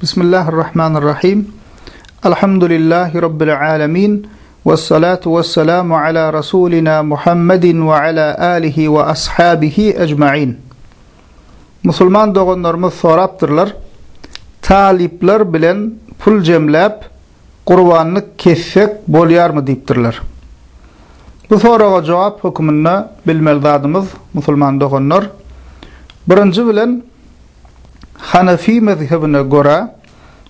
Bismillahirrahmanirrahim. Elhamdülillahi Rabbil alemin. Vessalatu vesselamu ala Rasulina Muhammedin ve ala alihi ve ashabihi ecma'in. Musulman doğanlarımız soraptırlar. Talipler bilen pul cemlap kurbanlık kessek bolyar mı deyiptirler. Bu sorağa cevap hükmünde bilmeldadımız musulman doğanlar. Birinci bilen Hanefi mezhebine göre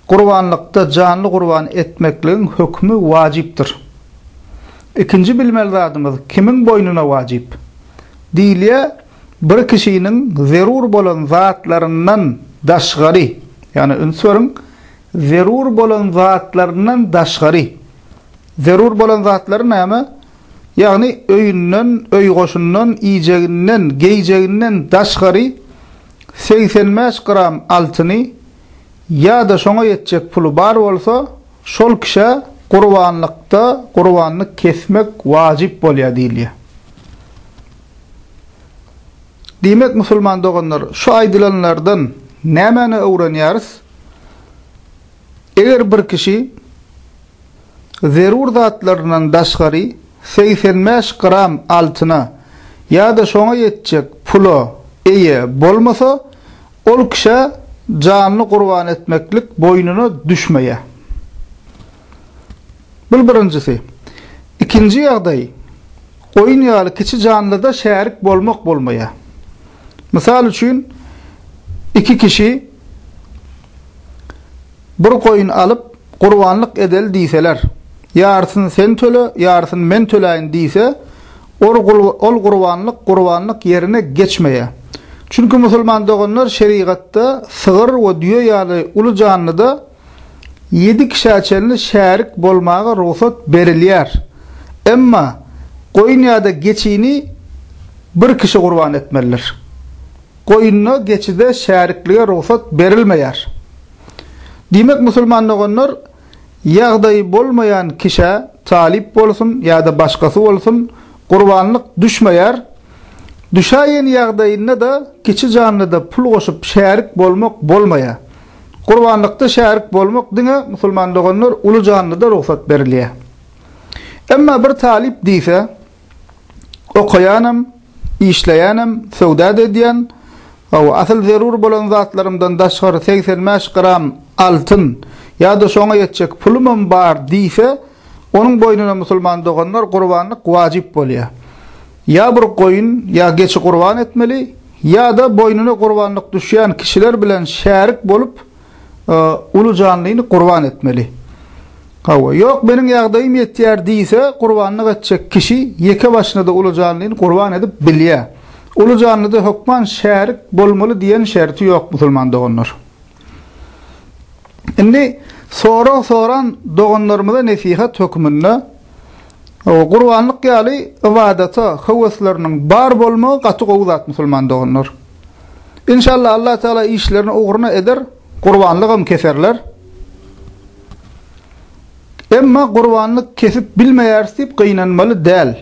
kurbanlıkta canlı kurban etmekliğin hükmü vaciptir. İkinci bilmeldadımız kimin boynuna vacip? Diliye bir kişinin zerur bolan zatlarından daşgari, yani ünsörün zerur bolan zatlarından daşgari. Zerur bolan zatları näme? Yani öyünden, öy goşundan, iyeceğinden, geyeceğinden daşgari 85 gram altını ya da şoňa ýetjek pulu bar bolsa, şol kişe kurbanlıkta kurbanlık kesmek vacip bolýar diýilýär. Diýmek musulman doganlar, şu aýdylanlardan nämäni öwrenýäris? Eger bir kişi zerur zatlarından daşgary 85 gram altyna ya da şoňa ýetjek pulu eýe bolmasa, ol kişi canlı kurban etmeklik boynuna düşmeye. Bu birincisi. İkinci ýagdaý, koyun ýaly kiçi canlıda şärik bolmak bolmaya. Misal üçin, iki kişi bir koyun alıp kurbanlık edel diýseler, ýarsyn sen töle, ýarsyn men töläýin diýse, ol kurbanlyk yerine geçmeye. Çünkü musulman doğanlar şeriatda sığır ve düýe ýaly uly canlyda 7 kişi açanly şärik bolmaga ruhsat berilýär. Emma koyun ýa-da geçini bir kişi kurban etmeliler. Koyunna geçide şäriklige ruhsat berilmeýär. Diýmek musulman doğanlar ýagdaý bolmayan kişi talip bolsun ýa-da başgasy bolsun kurbanlyk düşmeýär. Düşäýen ýagdaýynda da kiçi canlyda pul goşup şärik bolmak bolmaýar. Kurbanlykda şärik bolmak diňe musulman doganlar uly canlyda ruhsat berilýär. Emma bir talip diýse, okaýanam, işleýänem, sowda edýän, asl zerur bolan zatlarymdan daşgary 85 gram altyn ýa-da şoňa ýetjek pulum bar diýse, onuň boynuna musulman doganlar kurbanlyk wajip bolýar. Ya bir koyun ya geçi kurban etmeli ya da boynuna kurbanlık düşýän kişiler bilen şärik bolup uly canlyny kurban etmeli. Yok benim ýagdaýym ýetýär diýse kurbanlyk etjek kişi ýeke başyna da uly canlyny kurban edip bilýär. Uly canlyda hukman şärik bolmaly diýen şerti ýok musulman doganlar. Indi soran doganlarymyza nesihat hökmünde kurbanlyk ýaly ibadata, howaslarynyň bar bolmagy gaty gowzat musulman doganlar. İnşallah Allah Teala işlerini ugruny eder, kurbanlygym keserler. Emma kurbanlyk kesip bilmeýär diýip gynanmaly däl.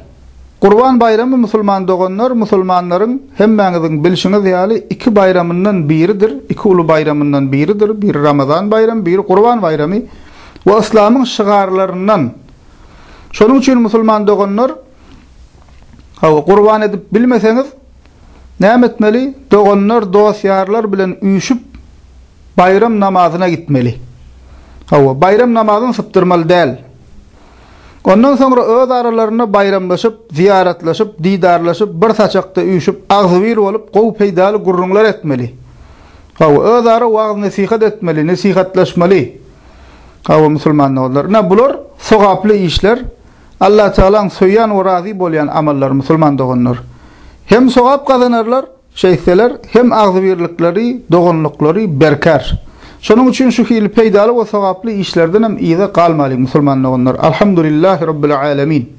Kurban bayramy musulman doganlar, musulmanlaryň hemmäňiziň bilşiňiz ýaly iki bayramyndan biridir, iki uly bayramyndan biridir. Bir Ramazan bayramy, bir Kurban bayramy we islamyň şygarlaryndan. Şonuň üçin musulman doganlar kurban edip bilmeseňiz näme etmeli? Doganlar, dosýarlar bilen üýüşüp bayram namazyna gitmeli. Bayram namazyny sypdyrmaly däl. Ondan soňra öz aralaryna bayramlaşyp, ziyaretlaşyp, didarlaşyp, bir saçakda üýüşüp, agzybir bolup, gowy peýdaly gurrunlar etmeli. Öz ara wagt nasihat etmeli, nasihatlaşmaly. Musulman doganlar. Bular sogaply işler. Allah Teala'nın söýýän we razy bolýan amallar musulman doganlar. Hem sogap kazanarlar, şeýseler, hem agzybirlikleri, doganlyklary berkar. Şonuň üçin şu hili peýdaly we sogaply işlerden hem ýygy galmaly musulman doganlar. Elhamdülillahi Rabbil alemin.